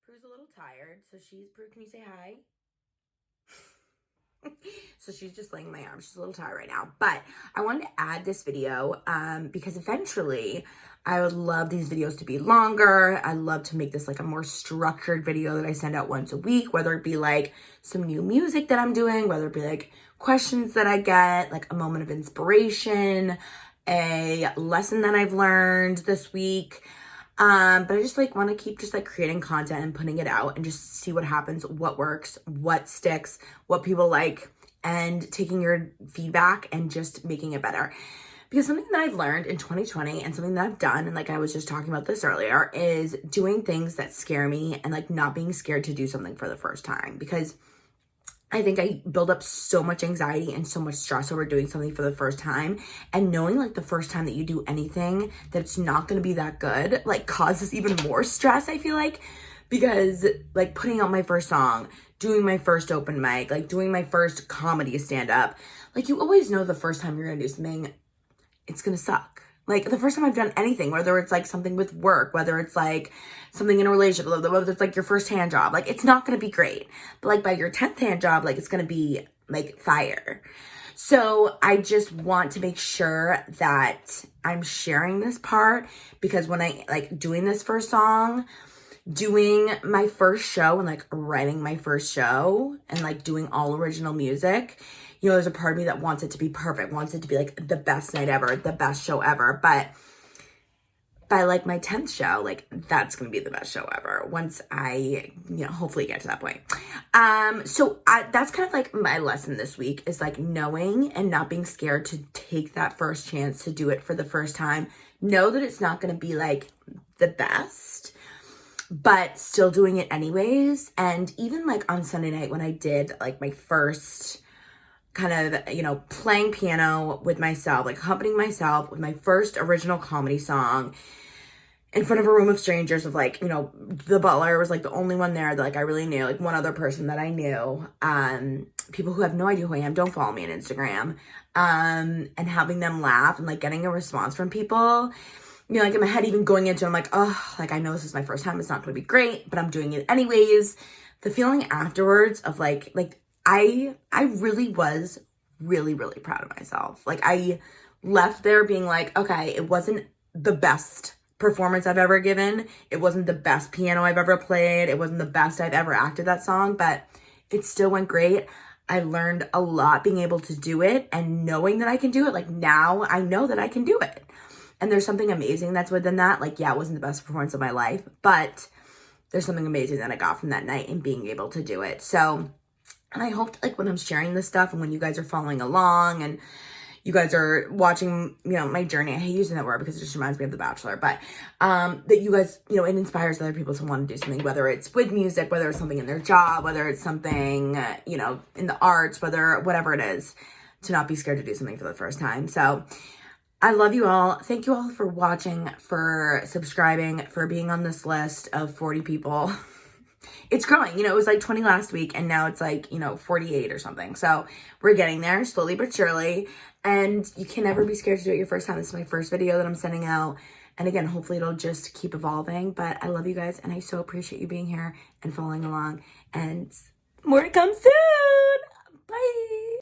Prue's a little tired, so Prue, can you say hi? So she's just laying in my arms. She's a little tired right now, but I wanted to add this video because eventually I would love these videos to be longer. I love to make this like a more structured video that I send out once a week, whether it be like some new music that I'm doing, whether it be like questions that I get, like a moment of inspiration, a lesson that I've learned this week. But I just like want to keep just like creating content and putting it out and just see what happens, what works, what sticks, what people like, and taking your feedback and just making it better. Because something that I've learned in 2020 and something that I've done, and like I was just talking about this earlier, is doing things that scare me and like not being scared to do something for the first time. Because I think I build up so much anxiety and so much stress over doing something for the first time, and knowing like the first time that you do anything that it's not going to be that good like causes even more stress, I feel like, because like putting out my first song, doing my first open mic, like doing my first comedy stand up, like you always know the first time you're going to do something, it's going to suck. Like the first time I've done anything, whether it's like something with work, whether it's like something in a relationship, whether it's like your first hand job, like it's not going to be great. But like by your 10th hand job, like it's going to be like fire. So I just want to make sure that I'm sharing this part, because when I like doing this first song, doing my first show and like writing my first show and like doing all original music, you know, there's a part of me that wants it to be perfect, wants it to be like the best night ever, the best show ever. But by like my 10th show, like that's going to be the best show ever once I, you know, hopefully get to that point. So that's kind of like my lesson this week, is like knowing and not being scared to take that first chance to do it for the first time. Know that it's not going to be like the best, but still doing it anyways. And even like on Sunday night when I did like my first kind of, you know, playing piano with myself, like accompanying myself with my first original comedy song in front of a room of strangers, of like, you know, the butler was like the only one there that like I really knew, like one other person that I knew, people who have no idea who I am, don't follow me on Instagram, and having them laugh and like getting a response from people, you know, like in my head, even going into it, I'm like, oh, like I know this is my first time, it's not going to be great, but I'm doing it anyways. The feeling afterwards of like I really was really, really proud of myself. Like I left there being like, okay, it wasn't the best performance I've ever given. It wasn't the best piano I've ever played. It wasn't the best I've ever acted that song, but it still went great. I learned a lot being able to do it and knowing that I can do it. Like now I know that I can do it. And there's something amazing that's within that. Like, yeah, it wasn't the best performance of my life, but there's something amazing that I got from that night and being able to do it. So, and I hope like when I'm sharing this stuff and when you guys are following along and you guys are watching, you know, my journey, I hate using that word because it just reminds me of The Bachelor, but that you guys, you know, it inspires other people to want to do something, whether it's with music, whether it's something in their job, whether it's something, you know, in the arts, whatever it is, to not be scared to do something for the first time. So I love you all. Thank you all for watching, for subscribing, for being on this list of 40 people. It's growing, you know, it was like 20 last week and now it's like, you know, 48 or something. So we're getting there slowly but surely, and you can never be scared to do it your first time. This is my first video that I'm sending out. And again, hopefully it'll just keep evolving, but I love you guys and I so appreciate you being here and following along, and more to come soon. Bye.